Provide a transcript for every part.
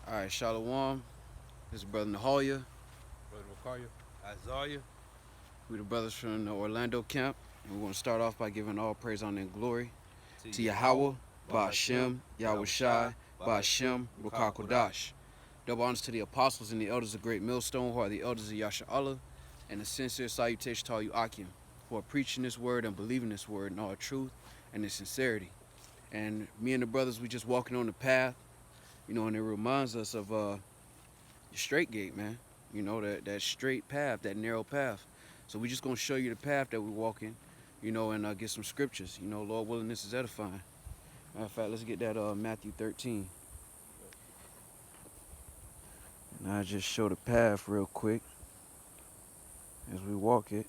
All right, Shalom. This is Brother Nahalia. Brother Wakaya, Isaiah. We the brothers from the Orlando camp. And we're going to start off by giving all praise, honor, and glory to to Yahweh, Yahweh, Ba'ashem, Yahushai, Ba'ashem, Rukakodash. Double honors to the apostles and the elders of Great Millstone, who are the elders of Yasha Allah, and a sincere salutation to all you Akim, who are preaching this word and believing this word in all truth and in sincerity. And me and the brothers, we just walking on the path, and it reminds us of the straight gate, man. That straight path, that narrow path. So we just gonna show you the path that we're walking, and get some scriptures. Lord willing, this is edifying. Matter of fact, let's get that Matthew 13. And I just show the path real quick as we walk it.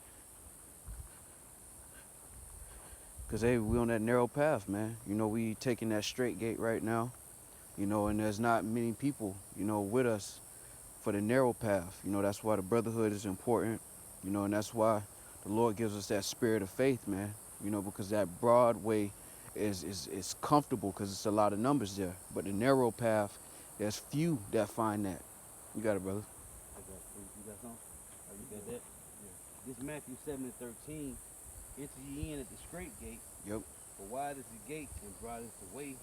Cause hey, we on that narrow path, man. We taking that straight gate right now. And there's not many people, with us for the narrow path. That's why the brotherhood is important. And that's why the Lord gives us that spirit of faith, man. Because that broad way is comfortable because it's a lot of numbers there. But the narrow path, there's few that find that. You got it, brother. I got you got something? Oh, you got that? Yeah. This Matthew 7:13. Enter ye in at the straight gate. Yep. For wide is the gate and broad is the way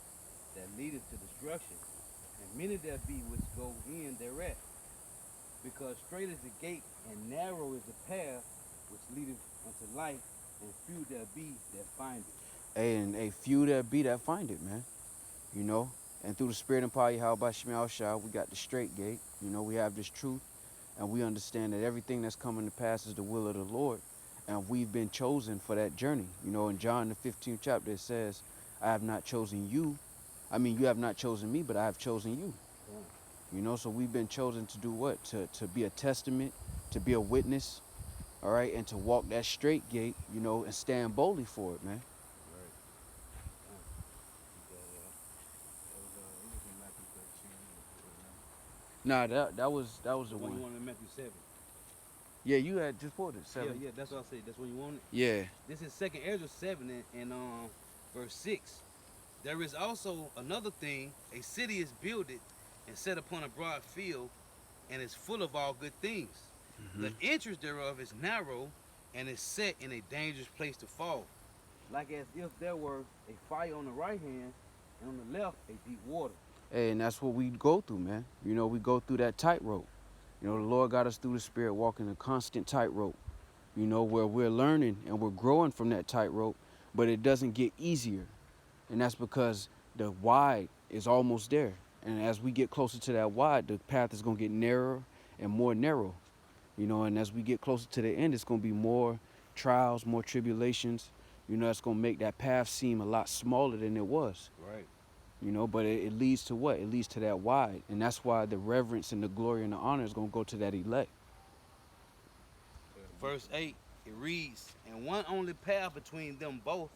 that leadeth to destruction, and many there be which go in thereat. Because straight is the gate and narrow is the path which leadeth unto life, and few there be that find it. Hey, and a few that be that find it, man. And through the spirit and power, how by Shemel Shah, we got the straight gate. We have this truth, and we understand that everything that's coming to pass is the will of the Lord. And we've been chosen for that journey. In John the 15th chapter, it says, I have not chosen you. I mean, you have not chosen me, but I have chosen you. So we've been chosen to do what? To be a testament, to be a witness, all right, and to walk that straight gate, and stand boldly for it, man. Right. It was in Matthew 13. Nah, that was the The one you one. wanted in Matthew 7. Yeah, you had just pulled it. 7. Yeah, that's what I said. That's what you wanted. Yeah. This is 2nd Ezra 7 and verse 6. There is also another thing, a city is builded and set upon a broad field, and is full of all good things. The entrance thereof is narrow, and is set in a dangerous place to fall. Like as if there were a fire on the right hand, and on the left a deep water. Hey, and that's what we go through, man. We go through that tightrope. The Lord got us through the spirit walking a constant tightrope, where we're learning and we're growing from that tightrope, but it doesn't get easier. And that's because the wide is almost there. And as we get closer to that wide, the path is going to get narrower and more narrow. And as we get closer to the end, it's going to be more trials, more tribulations. That's going to make that path seem a lot smaller than it was. Right. But it leads to what? It leads to that wide. And that's why the reverence and the glory and the honor is going to go to that elect. Verse 8, it reads, and one only path between them both,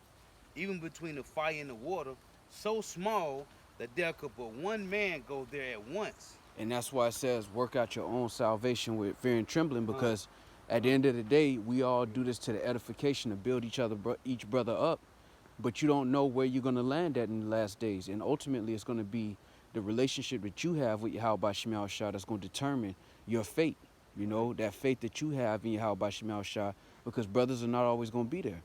even between the fire and the water, so small that there could but one man go there at once. And that's why it says, work out your own salvation with fear and trembling, because at the end of the day, we all do this to the edification to build each brother up. But you don't know where you're going to land at in the last days. And ultimately, it's going to be the relationship that you have with Yahweh Shemel Shah that's going to determine your fate. That faith that you have in Yahweh Shemel Shah, because brothers are not always going to be there.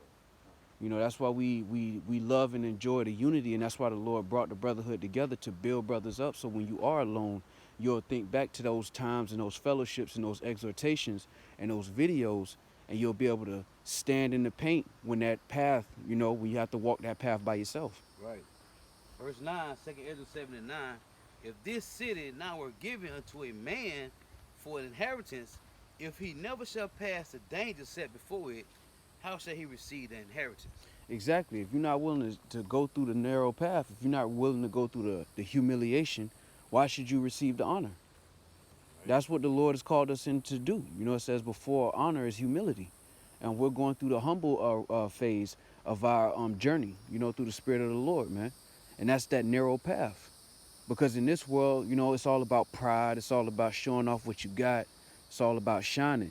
That's why we love and enjoy the unity, and that's why the Lord brought the brotherhood together to build brothers up. So when you are alone, you'll think back to those times and those fellowships and those exhortations and those videos, and you'll be able to stand in the paint when that path, when you have to walk that path by yourself. Right. Verse 9, 2nd Ezra 7 and 9. If this city now were given unto a man for an inheritance, if he never shall pass the danger set before it, how shall he receive the inheritance? Exactly. If you're not willing to go through the narrow path, if you're not willing to go through the humiliation, why should you receive the honor? Right. That's what the Lord has called us in to do. It says before honor is humility. And we're going through the humble phase of our journey, through the spirit of the Lord, man. And that's that narrow path. Because in this world, it's all about pride. It's all about showing off what you got. It's all about shining,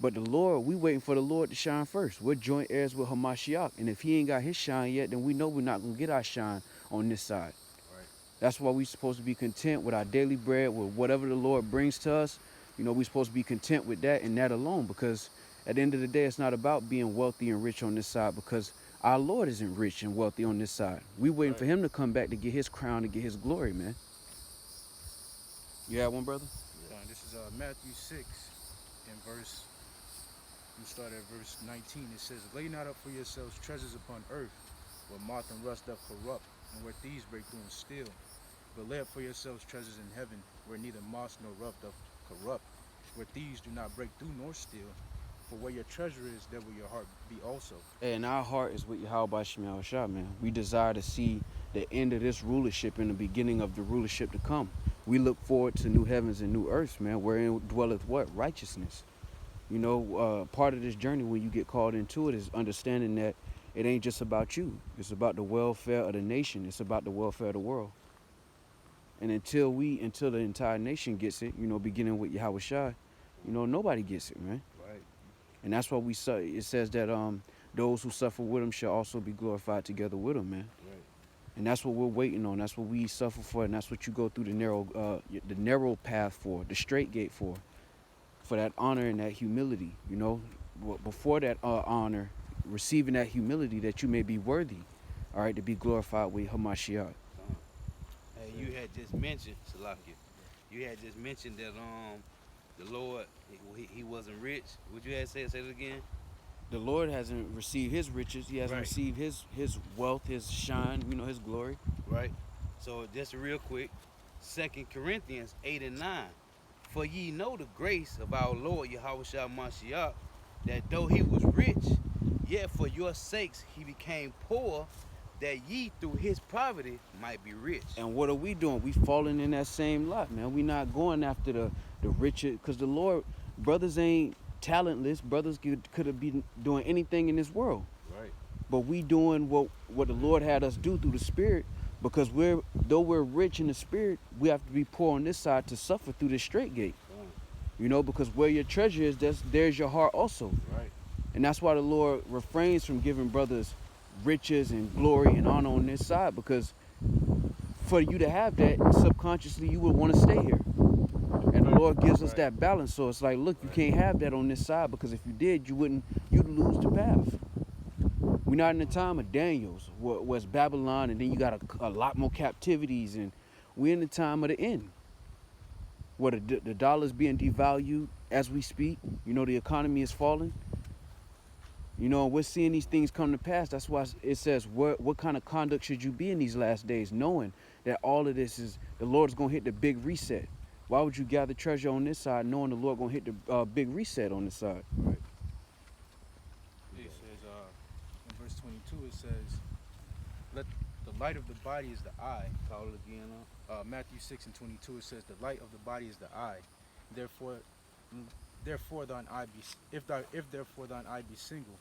But the Lord, we waiting for the Lord to shine first. We're joint heirs with Hamashiach. And if he ain't got his shine yet, then we know we're not going to get our shine on this side. Right. That's why we're supposed to be content with our daily bread, with whatever the Lord brings to us. You know, we're supposed to be content with that and that alone, because at the end of the day, it's not about being wealthy and rich on this side, because our Lord isn't rich and wealthy on this side. We waiting for Right. him to come back to get his crown and get his glory, man. You had one, brother? This is Matthew 6 and verse, we start at verse 19. It says, "Lay not up for yourselves treasures upon earth, where moth and rust doth corrupt, and where thieves break through and steal. But lay up for yourselves treasures in heaven, where neither moth nor rust doth corrupt, where thieves do not break through nor steal. For where your treasure is, there will your heart be also." And our heart is with Yahweh Shemel Shah, man. We desire to see the end of this rulership and the beginning of the rulership to come. We look forward to new heavens and new earths, man, wherein dwelleth what? Righteousness. You know, part of this journey when you get called into it is understanding that it ain't just about you. It's about the welfare of the nation. It's about the welfare of the world. And until the entire nation gets it, you know, beginning with Yahweh Shai, you know, nobody gets it, man. Right. And that's why it says that those who suffer with him shall also be glorified together with him, man. Right. And that's what we're waiting on. That's what we suffer for, and that's what you go through the narrow path for, the straight gate for that honor and that humility. You know, before that honor, receiving that humility, that you may be worthy, all right, to be glorified with Hamashiach. Hey, you had just mentioned, Salakia, you had just mentioned that the Lord, he wasn't rich. Would you have said it again? The Lord hasn't received his riches. He hasn't Right. received his wealth, his shine, you know, his glory. Right. So just real quick, 2 Corinthians 8 and 9. For ye know the grace of our Lord Yahushua Mashiach, that though he was rich, yet for your sakes he became poor, that ye through his poverty might be rich. And what are we doing? We falling in that same lot, man. We not going after the riches, because the Lord, brothers ain't talentless. Brothers could have been doing anything in this world. Right. But we doing what the Lord had us do through the Spirit, because though we're rich in the Spirit, we have to be poor on this side to suffer through the straight gate. You know, because where your treasure is, there's your heart also. Right. And that's why the Lord refrains from giving brothers riches and glory and honor on this side, because for you to have that, subconsciously you would want to stay here. And the Lord gives us that balance. So it's like, look, you can't have that on this side, because if you did, you'd lose the path. We're not in the time of Daniel's, where it's Babylon, and then you got a lot more captivities, and we're in the time of the end, where the dollar's being devalued as we speak. You know, the economy is falling. You know, we're seeing these things come to pass. That's why it says, what kind of conduct should you be in these last days, knowing that all of this is, the Lord's going to hit the big reset. Why would you gather treasure on this side, knowing the Lord going to hit the big reset on this side? Right. It says, in verse 22, it says, "Let the light of the body is the eye." Call it again. Matthew 6 and 22, it says, "The light of the body is the eye. Therefore thine eye be, if therefore thine eye be single,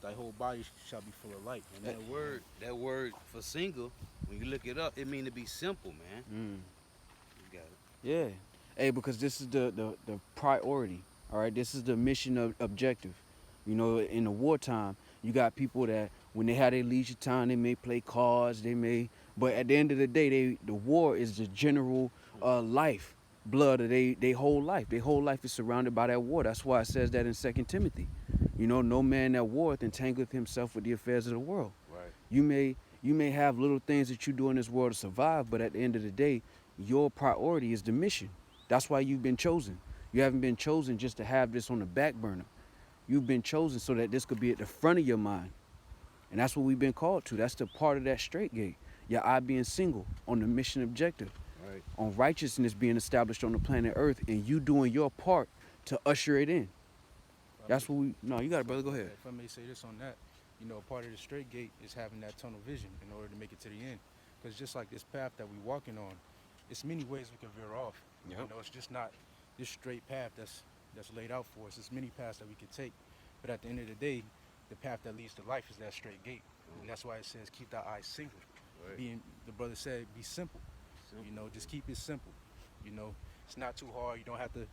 thy whole body shall be full of light." And that word for single, when you look it up, it means to be simple, man. You got it. Yeah. Hey, because this is the priority, all right? This is the mission objective. You know, in the wartime, you got people that when they have their leisure time, they may play cards, but at the end of the day, the war is the general life, blood of they whole life. Their whole life is surrounded by that war. That's why it says that in 2 Timothy. You know, no man that warreth entangleth himself with the affairs of the world. Right. You may have little things that you do in this world to survive, but at the end of the day, your priority is the mission. That's why you've been chosen. You haven't been chosen just to have this on the back burner. You've been chosen so that this could be at the front of your mind. And that's what we've been called to. That's the part of that straight gate. Your eye being single on the mission objective. Right. On righteousness being established on the planet Earth, and you doing your part to usher it in. That's what no, you got it, brother. Go ahead. If I may say this on that, you know, part of the straight gate is having that tunnel vision in order to make it to the end. Because just like this path that we're walking on, it's many ways we can veer off. Yep. You know, it's just not this straight path that's laid out for us. There's many paths that we could take. But at the end of the day, the path that leads to life is that straight gate. And that's why it says keep thy eyes single. Right. The brother said, be simple. You know, just keep it simple. You know, it's not too hard. You don't have to,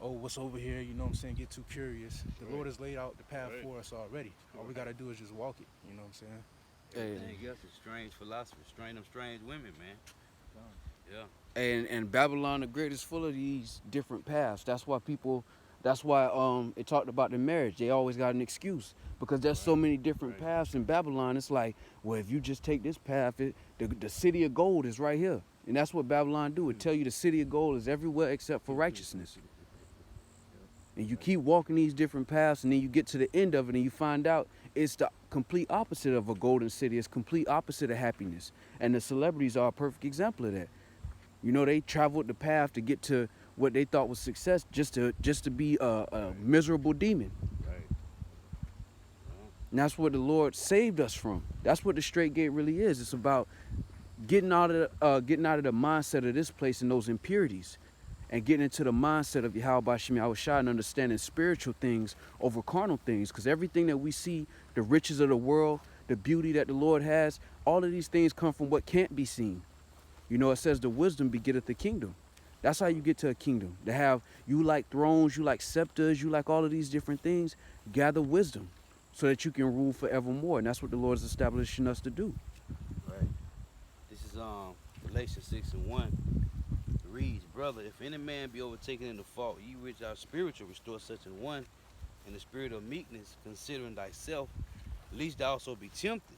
what's over here? You know what I'm saying? Get too curious. The Lord has laid out the path for us already. All we got to do is just walk it. You know what I'm saying? Everything else is strange philosophy, strange women, man. And Babylon the Great is full of these different paths. That's why it talked about the marriage. They always got an excuse because there's so many different paths in Babylon. It's like, well, if you just take this path, the city of gold is right here. And that's what Babylon do. It tell you the city of gold is everywhere except for righteousness. And you keep walking these different paths, and then you get to the end of it, and you find out it's the complete opposite of a golden city. It's complete opposite of happiness. And the celebrities are a perfect example of that. You know, they traveled the path to get to what they thought was success, just to be a miserable demon. Right. And that's what the Lord saved us from. That's what the straight gate really is. It's about getting out of the mindset of this place and those impurities, and getting into the mindset of Yahweh Shem Yahushua and understanding spiritual things over carnal things. Because everything that we see, the riches of the world, the beauty that the Lord has, all of these things come from what can't be seen. You know, it says the wisdom begetteth the kingdom. That's how you get to a kingdom. To have, you like thrones, you like scepters, you like all of these different things. Gather wisdom so that you can rule forevermore. And that's what the Lord is establishing us to do. Right. This is Galatians 6:1. It reads, brother, if any man be overtaken in the fault, ye which are spiritual, restore such an one in the spirit of meekness, considering thyself, lest thou also be tempted.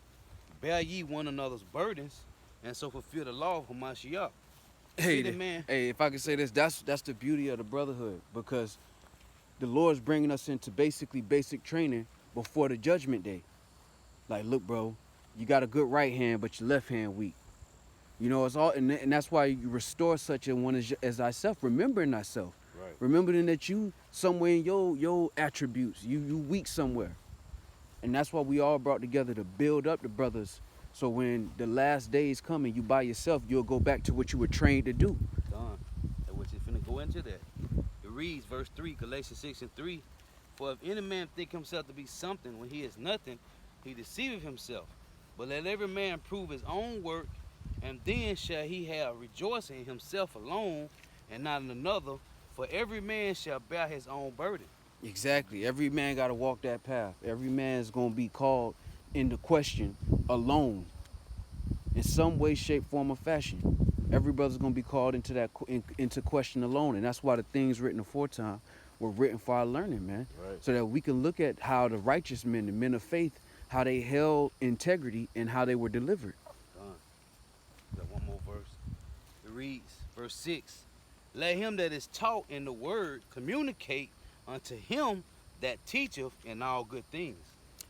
Bear ye one another's burdens, and so fulfill the law of Hamashiach. Hey, if I can say this, that's the beauty of the brotherhood, because the Lord's bringing us into basically basic training before the judgment day. Like, look, bro, you got a good right hand, but your left hand weak. You know, it's all, and that's why you restore such a one as thyself, remembering thyself. Right. Remembering that you somewhere in your attributes, you weak somewhere. And that's why we all brought together to build up the brothers. So when the last days come and you by yourself, you'll go back to what you were trained to do. Done. And we're just finna go into that. It reads, verse 3, Galatians 6:3. For if any man think himself to be something when he is nothing, he deceiveth himself. But let every man prove his own work, and then shall he have rejoicing in himself alone, and not in another. For every man shall bear his own burden. Exactly. Every man got to walk that path. Every man is going to be called into question alone in some way, shape, form, or fashion. Every brother's going to be called into question alone. And that's why the things written aforetime were written for our learning, man. Right. So that we can look at how the righteous men, the men of faith, how they held integrity and how they were delivered. Got one more verse. It reads, verse 6. Let him that is taught in the word communicate unto him that teacheth in all good things.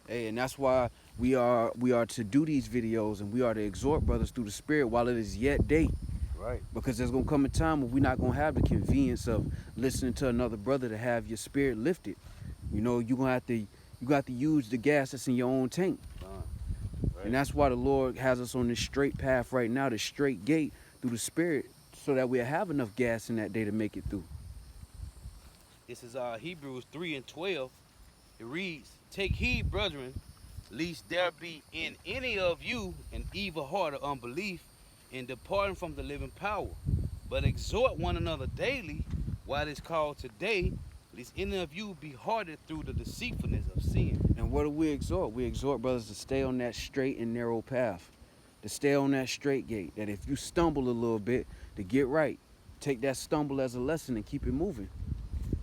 Hey, and that's why we are to do these videos, and we are to exhort brothers through the spirit while it is yet day. Right. Because there's gonna come a time when we're not gonna have the convenience of listening to another brother to have your spirit lifted. You know, you got to use the gas that's in your own tank. Right. And that's why the Lord has us on this straight path right now, this straight gate through the spirit, so that we'll have enough gas in that day to make it through. This is Hebrews 3:12. It reads, take heed, brethren, lest there be in any of you an evil heart of unbelief in departing from the living power. But exhort one another daily, while it is called today, lest any of you be hardened through the deceitfulness of sin. And what do we exhort? We exhort brothers to stay on that straight and narrow path, to stay on that straight gate, that if you stumble a little bit, to get right. Take that stumble as a lesson and keep it moving.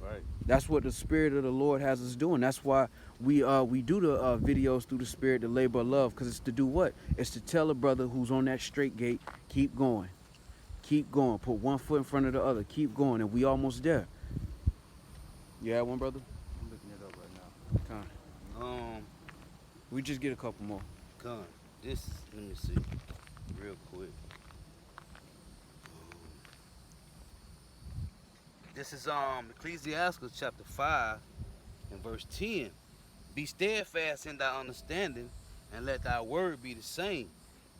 Right. That's what the Spirit of the Lord has us doing. That's why we do the videos through the Spirit, the labor of love, because it's to do what? It's to tell a brother who's on that straight gate, keep going. Keep going. Put one foot in front of the other. Keep going, and we almost there. You had one, brother? I'm looking it up right now. Con. We just get a couple more. Con. This, let me see, real quick. This is Ecclesiastes chapter 5 and verse 10. Be steadfast in thy understanding, and let thy word be the same.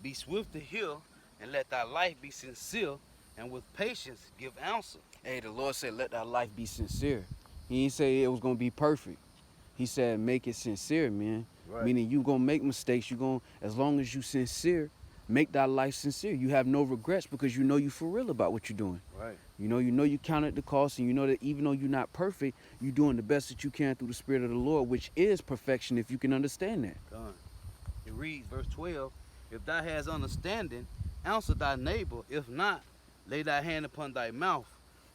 Be swift to hear, and let thy life be sincere, and with patience give answer. Hey, the Lord said, let thy life be sincere. He didn't say it was going to be perfect. He said, make it sincere, man. Right. Meaning you going to make mistakes. As long as you sincere, make thy life sincere. You have no regrets because you know you for real about what you're doing. Right. You know you counted the cost, and you know that even though you're not perfect, you're doing the best that you can through the Spirit of the Lord, which is perfection if you can understand that. Done. It reads, verse 12, if thou hast understanding, answer thy neighbor. If not, Lay thy hand upon thy mouth.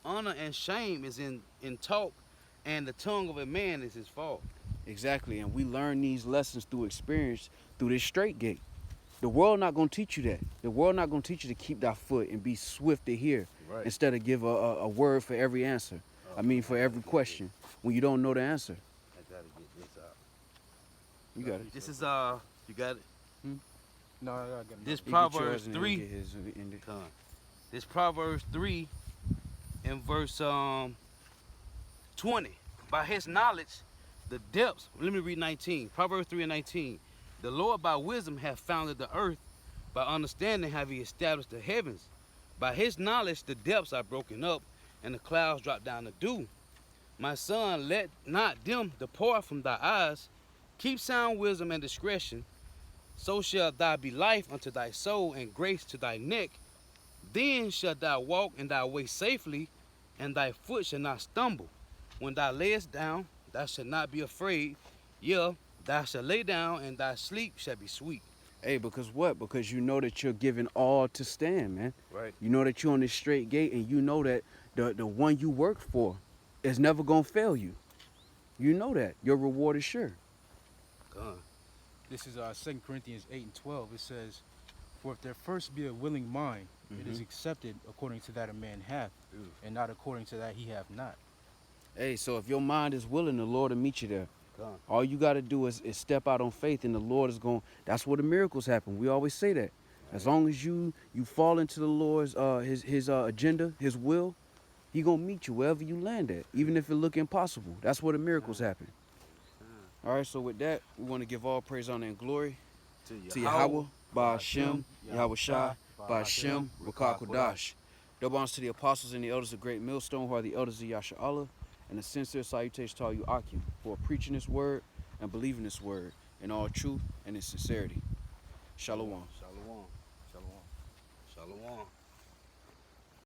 Honor and shame is in talk, and the tongue of a man is his fault. Exactly, and we learn these lessons through experience through this straight gate. The world not gonna teach you that. The world not gonna teach you to keep thy foot and be swift to hear Right. instead of give a word for every answer. I mean for every question when you don't know the answer. I gotta get this out. You got it. This is you got it. No, I got it. This He get Proverbs yours and then 3. get his and end it. Come on. This Proverbs 3 in verse 20. By his knowledge, the depths. Let me read 19. Proverbs 3 and 19. The Lord by wisdom hath founded the earth. By understanding have he established the heavens. By his knowledge the depths are broken up, and the clouds drop down the dew. My son, let not them depart from thy eyes. Keep sound wisdom and discretion. So shall thy be life unto thy soul, and grace to thy neck. Then shalt thou walk in thy way safely, and thy foot shall not stumble. When thou layest down, thou shalt not be afraid. Yea, thou shalt lay down, and thy sleep shall be sweet. Hey, because what? Because you know that you're given all to stand, man. Right. You know that you're on this straight gate, and you know that the one you work for is never gonna fail you. You know that. Your reward is sure. God. This is 2 Corinthians 8 and 12. It says, "For if there first be a willing mind, it is accepted according to that a man hath, and not according to that he hath not." Hey, so if your mind is willing, the Lord will meet you there. God. All you got to do is step out on faith, and the Lord is going. That's where the miracles happen. We always say that. As long as you fall into the Lord's his agenda, His will, He gonna meet you wherever you land at, even if it look impossible. That's where the miracles happen. All right. So with that, we want to give all praise, honor, and glory to Yahweh, Ba'ashem, Yahweh Shai, Ba'ashem, Rakah Kodash. Double honors to the apostles and the elders of Great Millstone, who are the elders of Yasha Allah, and a sincere salutation to all you Akim for preaching this word and believing this word in all truth and in sincerity. Shalom. Shalom. Shalom. Shalom.